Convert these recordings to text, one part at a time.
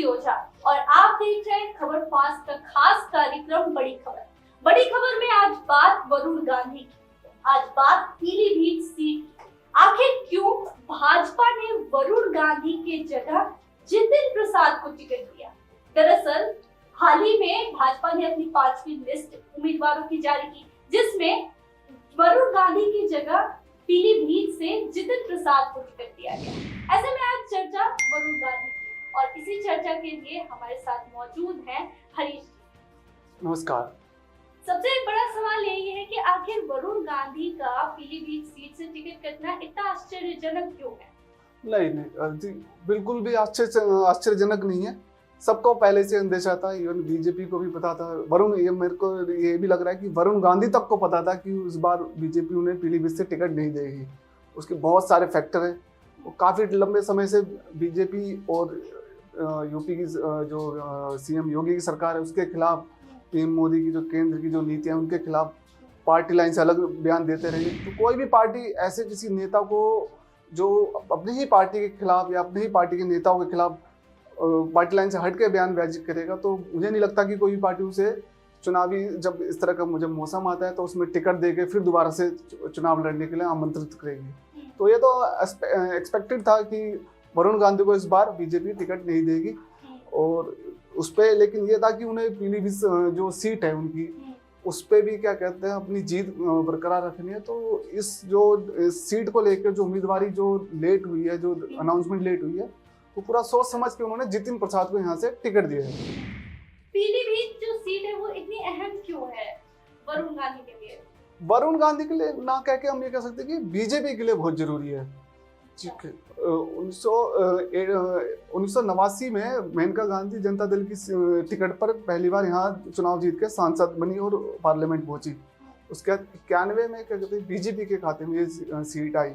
ओझा और आप देख रहे हैं खबर फास्ट का खास कार्यक्रम बड़ी खबर। बड़ी खबर में आज बात वरुण गांधी की, आज बात पीलीभीत सीट की। आखिर क्यों भाजपा ने वरुण गांधी के जगह जितिन प्रसाद को टिकट दिया? दरअसल हाल ही में भाजपा ने अपनी 5वीं लिस्ट उम्मीदवारों की जारी की, जिसमें वरुण गांधी की जगह पीलीभीत से जितिन प्रसाद को टिकट दिया गया। ऐसे में आज चर्चा वरुण गांधी की, और इसी चर्चा के लिए हमारे साथ मौजूद हैं हरीश। नमस्कार। सबसे बड़ा सवाल यही है कि आखिर वरुण गांधी का पीलीभीत सीट से टिकट कटना इतना आश्चर्यजनक क्यों है? नहीं जी, बिल्कुल भी आश्चर्यजनक नहीं है। सबको पहले से अंदेशा था, इवन बीजेपी को भी पता था। मेरे को ये भी लग रहा है कि वरुण गांधी तक को पता था कि इस बार बीजेपी उन्हें पीलीभीत से टिकट नहीं देगी। उसके बहुत सारे फैक्टर हैं। वो काफ़ी लंबे समय से बीजेपी और यूपी की जो सीएम योगी की सरकार है उसके खिलाफ, पीएम मोदी की जो केंद्र की जो नीतियाँ हैं उनके खिलाफ पार्टी लाइन से अलग बयान देते रहे। तो कोई भी पार्टी ऐसे किसी नेता को जो अपनी ही पार्टी के खिलाफ या अपनी ही पार्टी के नेताओं के खिलाफ पार्टी लाइन से हट के बयानबाजी करेगा, तो मुझे नहीं लगता कि कोई भी पार्टी उसे चुनावी जब इस तरह का मुझे मौसम आता है तो उसमें टिकट देके फिर दोबारा से चुनाव लड़ने के लिए आमंत्रित करेगी। तो ये तो एक्सपेक्टेड था कि वरुण गांधी को इस बार बीजेपी टिकट नहीं देगी। और उस पर लेकिन ये था कि उन्हें पीलीभीत जो सीट है उनकी, उस पर भी क्या कहते हैं अपनी जीत बरकरार रखनी है। तो इस सीट को लेकर जो उम्मीदवारी जो लेट हुई है, जो अनाउंसमेंट लेट हुई है, तो पूरा सोच समझ के उन्होंने जितिन प्रसाद को यहाँ से टिकट दिया है। पीलीभीत जो सीट है वो इतनी अहम क्यों है वरुण गांधी के लिए? वरुण गांधी के लिए ना कह के हम ये कह सकते हैं कि बीजेपी के लिए बहुत जरूरी है। 1989 में मेनका गांधी जनता दल की टिकट पर पहली बार यहाँ चुनाव जीत के सांसद बनी और पार्लियामेंट पहुंची। उसके बाद 91 में क्या कहते हैं बीजेपी के खाते में ये सीट आई।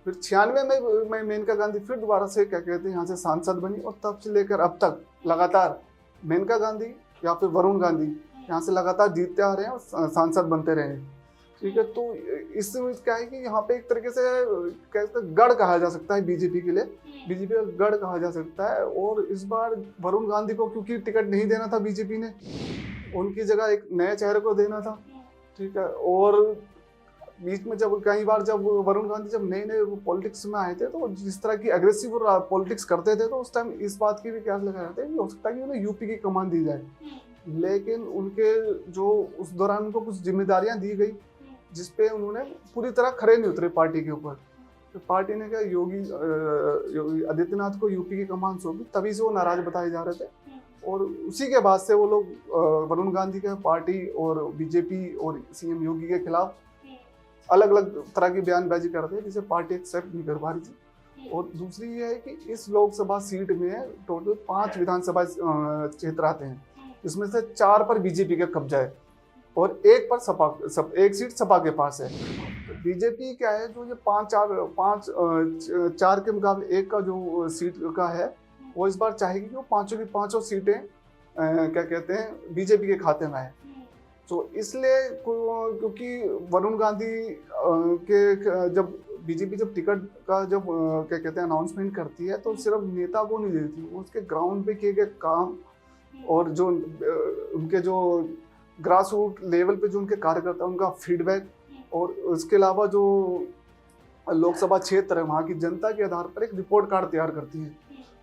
फिर 96 में मेनका गांधी फिर दोबारा से क्या कहते हैं यहाँ से सांसद बनी, और तब से लेकर अब तक लगातार मेनका गांधी या फिर वरुण गांधी यहाँ से लगातार जीतते आ रहे हैं और सांसद बनते रहे हैं। ठीक है, तो इसमें क्या है कि यहाँ पे एक तरीके से कहते हैं गढ़ कहा जा सकता है बीजेपी के लिए, बीजेपी का गढ़ कहा जा सकता है। और इस बार वरुण गांधी को क्योंकि टिकट नहीं देना था बीजेपी ने, उनकी जगह एक नए चेहरे को देना था। ठीक है, और बीच में जब कई बार जब वरुण गांधी जब नए नए पॉलिटिक्स में आए थे तो जिस तरह की एग्रेसिव पॉलिटिक्स करते थे, तो उस टाइम इस बात की भी क्या लगा रहे थे कि हो सकता है कि उन्हें यूपी की कमान दी जाए। लेकिन उनके जो उस दौरान उनको कुछ जिम्मेदारियां दी गई जिसपे उन्होंने पूरी तरह खरे नहीं उतरे पार्टी के ऊपर। तो पार्टी ने क्या योगी आदित्यनाथ को यूपी की कमान सौंपी, तभी से वो नाराज बताए जा रहे थे। और उसी के बाद से वो लोग वरुण गांधी के पार्टी और बीजेपी और सीएम योगी के खिलाफ अलग अलग तरह की बयानबाजी कर रहे थे, जिसे पार्टी एक्सेप्ट नहीं कर पा रही थी। और दूसरी ये है कि इस लोकसभा सीट में टोटल 5 विधानसभा क्षेत्र आते हैं, जिसमें से 4 पर बीजेपी का कब्जा है और एक सीट सपा के पास है। बीजेपी क्या है, जो ये 4 के मुकाबले 1 का जो सीट का है, वो इस बार चाहेगी कि वो पांचों की पांचों सीटें क्या कहते हैं बीजेपी के खाते में है। तो इसलिए क्योंकि वरुण गांधी के जब बीजेपी जब टिकट का जब क्या कहते हैं अनाउंसमेंट करती है, तो सिर्फ नेता को नहीं देती, वो उसके ग्राउंड पे किए गए काम और जो उनके जो ग्रास रूट लेवल पे जो उनके कार्यकर्ता उनका फीडबैक, और उसके अलावा जो लोकसभा क्षेत्र है वहाँ की जनता के आधार पर एक रिपोर्ट कार्ड तैयार करती है।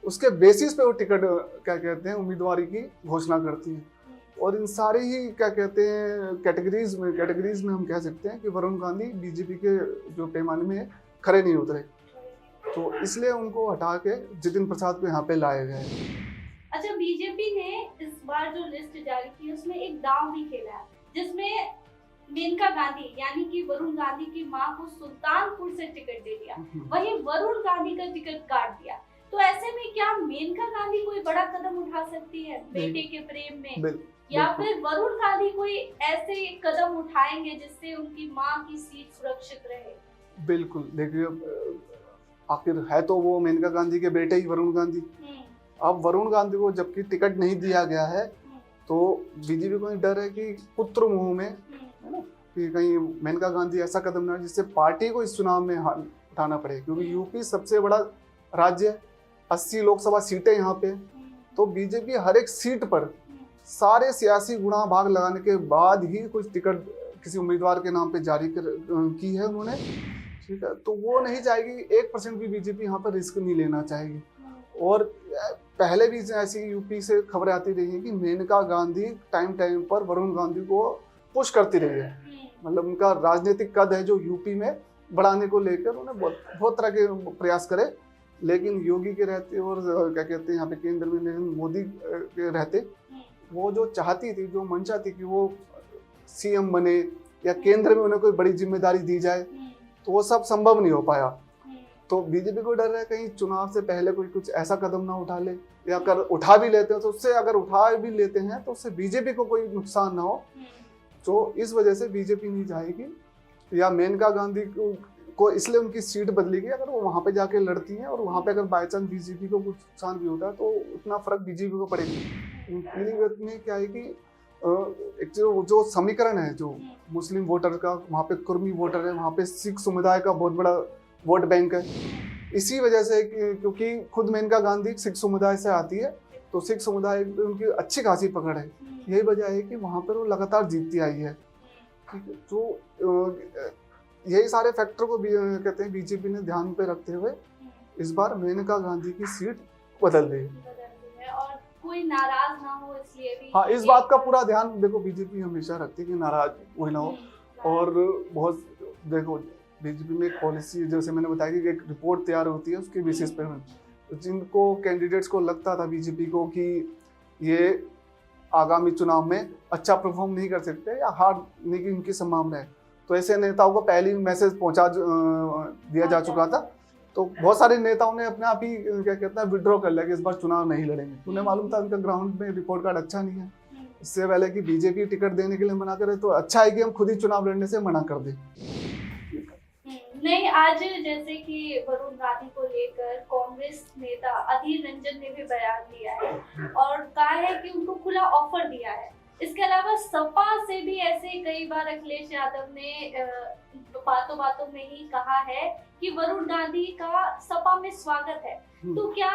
उसके बेसिस पे वो टिकट क्या कहते हैं उम्मीदवारी की घोषणा करती है। और इन सारी ही क्या कहते हैं कैटेगरीज में हम कह सकते हैं कि वरुण गांधी बीजेपी के जो पैमाने में खरे नहीं उतरे, तो इसलिए उनको हटा के जितिन प्रसाद को यहाँ पे लाया गया है। अच्छा, बीजेपी ने इस बार जो लिस्ट जारी की उसमें एक दांव भी खेला है, जिसमें मेनका गांधी यानी कि वरुण गांधी की मां को सुल्तानपुर से टिकट दे दिया, वहीं वरुण गांधी का टिकट काट दिया। तो ऐसे में क्या मेनका गांधी कोई बड़ा कदम उठा सकती है बेटे के प्रेम में, या फिर वरुण गांधी कोई ऐसे कदम उठाएंगे जिससे उनकी मां की सीट सुरक्षित रहे? बिल्कुल, देखिए आखिर है तो वो मेनका गांधी के बेटे ही वरुण गांधी। अब वरुण गांधी को जबकि टिकट नहीं दिया गया है, तो बीजेपी को डर है कि पुत्र मुंह में, है ना, कि कहीं मेनका गांधी ऐसा कदम ना जिससे पार्टी को इस चुनाव में उठाना पड़े, क्योंकि यूपी सबसे बड़ा राज्य है, 80 लोकसभा सीटें यहाँ पे, तो बीजेपी हर एक सीट पर सारे सियासी गुणा भाग लगाने के बाद ही कुछ टिकट किसी उम्मीदवार के नाम पे जारी की है उन्होंने, ठीक है। तो वो नहीं चाहेगी, 1% भी बीजेपी यहाँ पर रिस्क नहीं लेना चाहेगी। और पहले भी ऐसी यूपी से खबरें आती रही हैं कि मेनका गांधी टाइम टाइम पर वरुण गांधी को पुश करती रही है, मतलब उनका राजनीतिक कद है जो यूपी में बढ़ाने को लेकर उन्हें बहुत तरह के प्रयास करे। लेकिन योगी के रहते और क्या कहते हैं यहाँ पे केंद्र में नरेंद्र मोदी के रहते, वो जो चाहती थी, जो मंशा थी कि वो सीएम बने या केंद्र में उन्हें कोई बड़ी जिम्मेदारी दी जाए, तो वो सब संभव नहीं हो पाया। तो बीजेपी को डर है कहीं चुनाव से पहले कोई कुछ ऐसा कदम ना उठा ले, या अगर उठा भी लेते हैं तो उससे, अगर उठा भी लेते हैं तो उससे बीजेपी को कोई नुकसान ना हो। तो इस वजह से बीजेपी नहीं चाहेगी, या मेनका गांधी को इसलिए उनकी सीट बदली गई। अगर वो वहाँ पे जाके लड़ती हैं और वहाँ पे अगर बाई चांस बीजेपी को कुछ नुकसान भी होता है तो उतना फर्क बीजेपी को पड़ेगी। पीलीभीत में क्या है कि एक जो समीकरण है, जो मुस्लिम वोटर का, वहाँ पे कुर्मी वोटर है, वहाँ पे सिख समुदाय का बहुत बड़ा वोट बैंक है। इसी वजह से क्योंकि खुद मेनका गांधी सिख समुदाय से आती है, तो सिख समुदाय में उनकी अच्छी खासी पकड़ है। यही वजह है कि वहाँ पर वो लगातार जीतती आई है, ठीक है। तो यही सारे फैक्टर को भी कहते हैं बीजेपी ने ध्यान पे रखते हुए इस बार मेनका गांधी की सीट बदल दी है, और कोई नाराज ना हो इसलिए भी। हाँ, इस बात का पूरा ध्यान देखो बीजेपी हमेशा रखती है कि नाराज कोई ना हो। और बहुत देखो बीजेपी में एक पॉलिसी, जैसे मैंने बताया कि एक रिपोर्ट तैयार होती है, उसके बेसिस पे तो जिनको कैंडिडेट्स को लगता था बीजेपी को कि ये आगामी चुनाव में अच्छा परफॉर्म नहीं कर सकते या हारने की उनकी संभावना है, तो ऐसे नेताओं को पहले ही मैसेज पहुंचा दिया जा चुका था। तो बहुत सारे नेताओं ने अपने आप ही क्या कहते हैं विड्रॉ कर लिया कि इस बार चुनाव नहीं लड़ेंगे। उन्हें मालूम था उनका ग्राउंड में रिपोर्ट कार्ड अच्छा नहीं है, इससे पहले कि बीजेपी टिकट देने के लिए मना करे, तो अच्छा है कि हम खुद ही चुनाव लड़ने से मना कर दें। नहीं, आज जैसे कि वरुण गांधी को लेकर कांग्रेस नेता अधीर रंजन ने भी बयान दिया है और कहा है कि उनको खुला ऑफर दिया है। इसके अलावा सपा से भी ऐसे कई बार अखिलेश यादव ने बातों बातों में ही कहा है कि वरुण गांधी का सपा में स्वागत है। तो क्या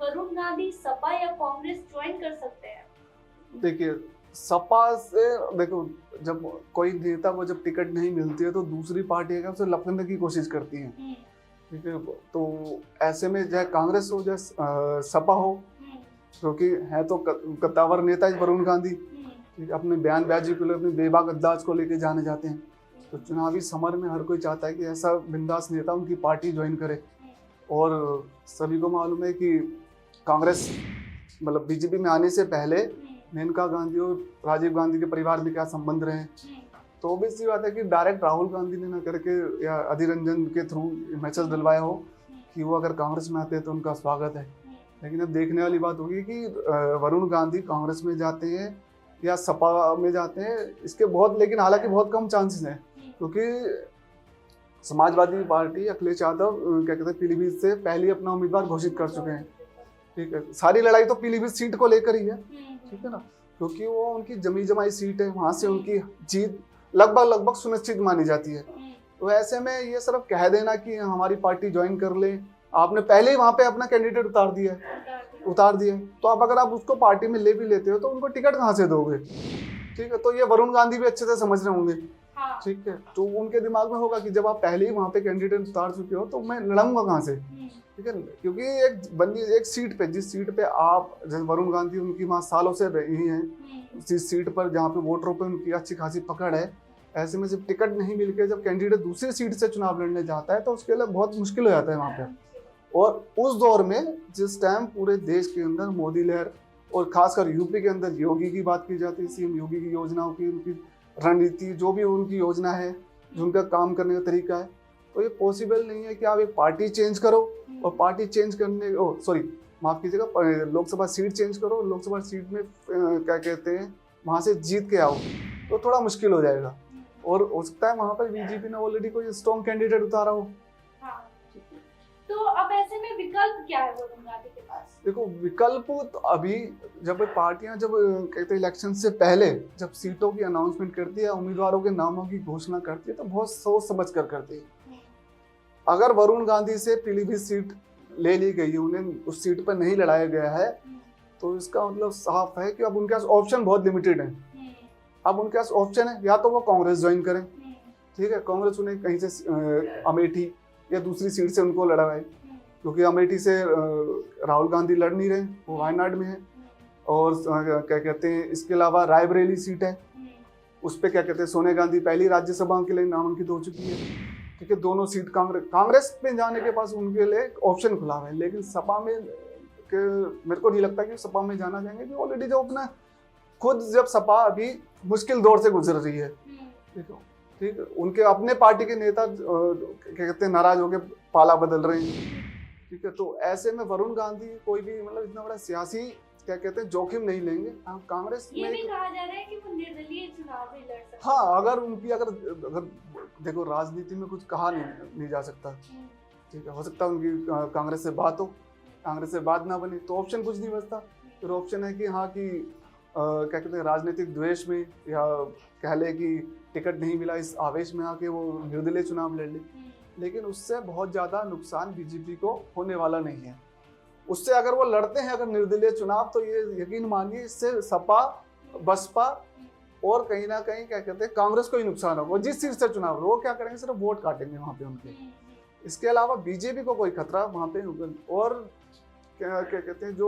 वरुण गांधी सपा या कांग्रेस ज्वाइन कर सकते हैं? देखिए, सपा से देखो, जब कोई नेता को जब टिकट नहीं मिलती है तो दूसरी पार्टी है उसे लपकने की कोशिश करती है, ठीक है। तो ऐसे में चाहे कांग्रेस हो चाहे सपा हो, क्योंकि है तो कद्दावर नेता वरुण गांधी, अपने बयानबाजी को अपने बेबाक अंदाज को लेके जाने जाते हैं। तो चुनावी समर में हर कोई चाहता है कि ऐसा बिंदास नेता उनकी पार्टी ज्वाइन करे। और सभी को मालूम है कि कांग्रेस मतलब बीजेपी में आने से पहले मेनका गांधी और राजीव गांधी के परिवार में क्या संबंध रहे, तो ऑब्वियसली बात है कि डायरेक्ट राहुल गांधी ने ना करके या अधीर रंजन के थ्रू मैसेज डलवाया हो कि वो अगर कांग्रेस में आते हैं तो उनका स्वागत है। लेकिन अब देखने वाली बात होगी कि वरुण गांधी कांग्रेस में जाते हैं या सपा में जाते हैं, इसके बहुत, लेकिन हालांकि बहुत कम चांसेस हैं, क्योंकि समाजवादी पार्टी अखिलेश यादव क्या कहते हैं पीलीभीत से पहले अपना उम्मीदवार घोषित कर चुके हैं, ठीक है। सारी लड़ाई तो पीलीभीत सीट को लेकर ही है, ठीक है ना, क्योंकि वो उनकी जमी जमाई सीट है, वहां से उनकी जीत लगभग सुनिश्चित मानी जाती है। तो ऐसे में ये सिर्फ कह देना कि हमारी पार्टी ज्वाइन कर ले, आपने पहले ही वहां पे अपना कैंडिडेट उतार दिया, तो अब अगर आप उसको पार्टी में ले भी लेते हो तो उनको टिकट कहाँ से दोगे, ठीक है। तो ये वरुण गांधी भी अच्छे से समझ रहे होंगे, ठीक है। तो उनके दिमाग में होगा कि जब आप पहले ही वहां पे कैंडिडेट उतार चुके हो तो मैं लड़ूंगा कहाँ से, ठीक है। क्योंकि एक सीट पे, जिस सीट पे आप, जैसे वरुण गांधी उनकी वहाँ सालों से रही हैं, जिस सीट पर जहाँ पे वोटरों पे उनकी अच्छी खासी पकड़ है, ऐसे में जब टिकट नहीं मिल के जब कैंडिडेट दूसरी सीट से चुनाव लड़ने जाता है तो उसके लिए बहुत मुश्किल हो जाता है वहाँ पे। और उस दौर में जिस टाइम पूरे देश के अंदर मोदी लहर और खासकर यूपी के अंदर योगी की बात की जाती है, सीएम योगी की योजनाओं की, उनकी रणनीति, जो भी उनकी योजना है, जो उनका काम करने का तरीका है, तो ये पॉसिबल नहीं है कि आप एक पार्टी चेंज करो और पार्टी चेंज करने माफ कीजिएगा, लोकसभा सीट चेंज करो, लोकसभा सीट में क्या कहते हैं वहां से जीत के आओ, तो थोड़ा मुश्किल हो जाएगा। और हो सकता है वहां पर बीजेपी ने ऑलरेडी कोई स्ट्रॉन्ग कैंडिडेट उतारा हो। तो अब ऐसे में विकल्प क्या है वरुण गांधी के पास? देखो, विकल्प तो अभी जब पार्टियां जब कहते इलेक्शन से पहले जब सीटों की अनाउंसमेंट करती है, उम्मीदवारों के नामों की घोषणा करती है, तो बहुत सोच समझ कर करती है। अगर वरुण गांधी से पीलीभीत सीट ले ली गई है, उन्हें उस सीट पर नहीं लड़ाया गया है, तो इसका मतलब साफ है कि अब उनके पास ऑप्शन बहुत लिमिटेड है। अब उनके पास ऑप्शन है, या तो वो कांग्रेस ज्वाइन करें, ठीक है, कांग्रेस उन्हें कहीं से अमेठी या दूसरी सीट से उनको लड़वाए, क्योंकि अमेठी से राहुल गांधी लड़ नहीं रहे, वो वायनाड में है। और क्या कहते हैं, इसके अलावा रायबरेली सीट है, उस पर क्या कहते हैं सोनिया गांधी पहली राज्यसभा के लिए नामांकित हो चुकी है, ठीक है। दोनों सीट कांग्रेस में जाने के पास उनके लिए ऑप्शन खुला है, लेकिन सपा में मेरे को नहीं लगता कि सपा में जाना चाहेंगे, कि ऑलरेडी जो अपना खुद जब सपा अभी मुश्किल दौर से गुजर रही है, ठीक है, उनके अपने पार्टी के नेता क्या कहते हैं नाराज होकर पाला बदल रहे हैं, ठीक है। तो ऐसे में वरुण गांधी कोई भी मतलब इतना बड़ा सियासी क्या कहते हैं जोखिम नहीं लेंगे। कांग्रेस ये भी कहा जा रहा है कि वो निर्दलीय चुनाव भी लड़ सकते हैं। हाँ, अगर देखो राजनीति में कुछ कहा नहीं जा सकता, ठीक है, हो सकता है उनकी कांग्रेस से बात हो, कांग्रेस से बात ना बने तो ऑप्शन कुछ नहीं बचता, फिर ऑप्शन है कि हाँ कि क्या कहते हैं राजनीतिक द्वेष में, या कह ले कि टिकट नहीं मिला इस आवेश में आके वो निर्दलीय चुनाव लड़ ले, लेकिन उससे बहुत ज़्यादा नुकसान बीजेपी को होने वाला नहीं है। उससे अगर वो लड़ते हैं अगर निर्दलीय चुनाव, तो ये यकीन मानिए इससे सपा, बसपा और कहीं ना कहीं क्या कहते हैं कांग्रेस को ही नुकसान होगा। जिस सीट से चुनाव हो वो क्या करेंगे, सिर्फ वोट काटेंगे वहाँ पे उनके। इसके अलावा बीजेपी को कोई खतरा वहाँ पे, और क्या कहते हैं जो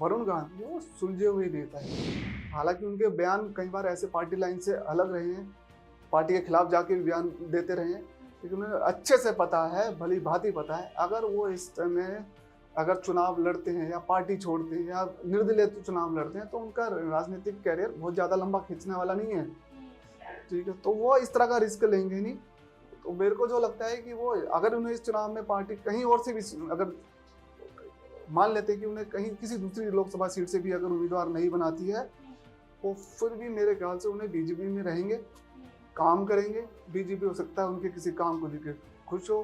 वरुण गांधी वो सुलझे हुए नेता है। हालांकि उनके बयान कई बार ऐसे पार्टी लाइन से अलग रहे हैं, पार्टी के खिलाफ जाके भी बयान देते रहे हैं, लेकिन उन्हें अच्छे से पता है, भली भांति पता है, अगर वो इस समय अगर चुनाव लड़ते हैं या पार्टी छोड़ते हैं या निर्दलीय चुनाव लड़ते हैं, तो उनका राजनीतिक कैरियर बहुत ज़्यादा लंबा खींचने वाला नहीं है, ठीक है। तो वो इस तरह का रिस्क लेंगे नहीं। तो मेरे को जो लगता है कि वो अगर उन्हें इस चुनाव में पार्टी कहीं और से भी, अगर मान लेते हैं कि उन्हें कहीं किसी दूसरी लोकसभा सीट से भी अगर उम्मीदवार नहीं बनाती है, तो फिर भी मेरे ख्याल से उन्हें बीजेपी में रहेंगे, काम करेंगे। बीजेपी हो सकता है उनके किसी काम को देकर खुश हो,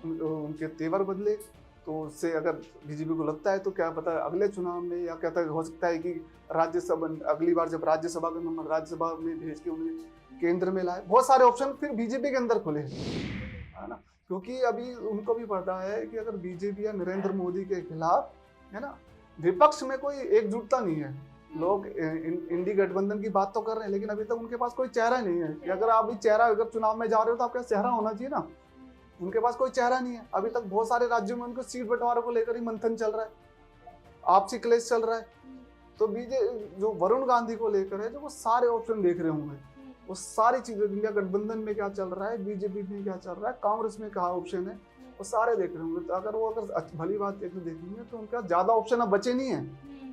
उनके तेवर बदले, तो उससे अगर बीजेपी को लगता है तो क्या पता अगले चुनाव में, या कहता हो सकता है कि राज्यसभा अगली बार जब राज्यसभा का नंबर राज्यसभा में भेज के उन्हें केंद्र में लाए। बहुत सारे ऑप्शन फिर बीजेपी के अंदर खुले है ना, क्योंकि अभी उनको भी पता है कि अगर बीजेपी या नरेंद्र मोदी के खिलाफ है ना, विपक्ष में कोई एकजुटता नहीं है। लोग इंडी गठबंधन की बात तो कर रहे हैं, लेकिन अभी तक उनके पास कोई चेहरा नहीं है। कि अगर आप चेहरा, अगर चुनाव में जा रहे हो तो आपका चेहरा होना चाहिए ना, उनके पास कोई चेहरा नहीं है। अभी तक बहुत सारे राज्यों में उनको सीट बंटवारे को लेकर ही मंथन चल रहा है, आपसी क्लेश चल रहा है। तो जो वरुण गांधी को लेकर है, जो वो सारे ऑप्शन देख रहे होंगे, वो सारी चीजें, इंडिया गठबंधन में क्या चल रहा है, बीजेपी में क्या चल रहा है, कांग्रेस में क्या ऑप्शन है, वो सारे देख रहे होंगे। तो अगर वो भली बात देखेंगे तो उनका ज्यादा ऑप्शन अब बचे नहीं है।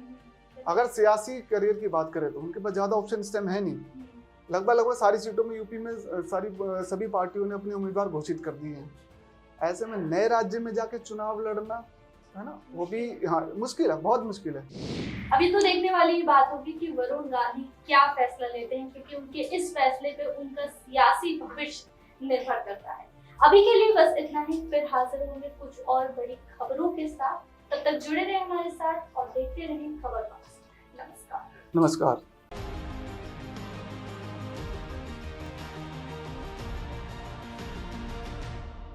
अगर सियासी करियर की बात करें तो उनके पास ज्यादा ऑप्शन इस टाइम है नहीं। लगभग सारी सीटों में यूपी में सभी पार्टियों ने अपने उम्मीदवार घोषित कर दिए हैं। ऐसे में नए राज्य में जाके चुनाव लड़ना है ना, वो भी हाँ मुश्किल है, बहुत मुश्किल है। अभी तो देखने वाली ही बात होगी कि वरुण गांधी क्या फैसला लेते हैं, क्योंकि उनके इस फैसले पे उनका सियासी भविष्य निर्भर करता है। अभी के लिए बस इतना ही, फिर हाजिर होंगे कुछ और बड़ी खबरों के साथ। तब तक जुड़े रहे हमारे साथ और देखते रहें खबर पास। नमस्कार। नमस्कार।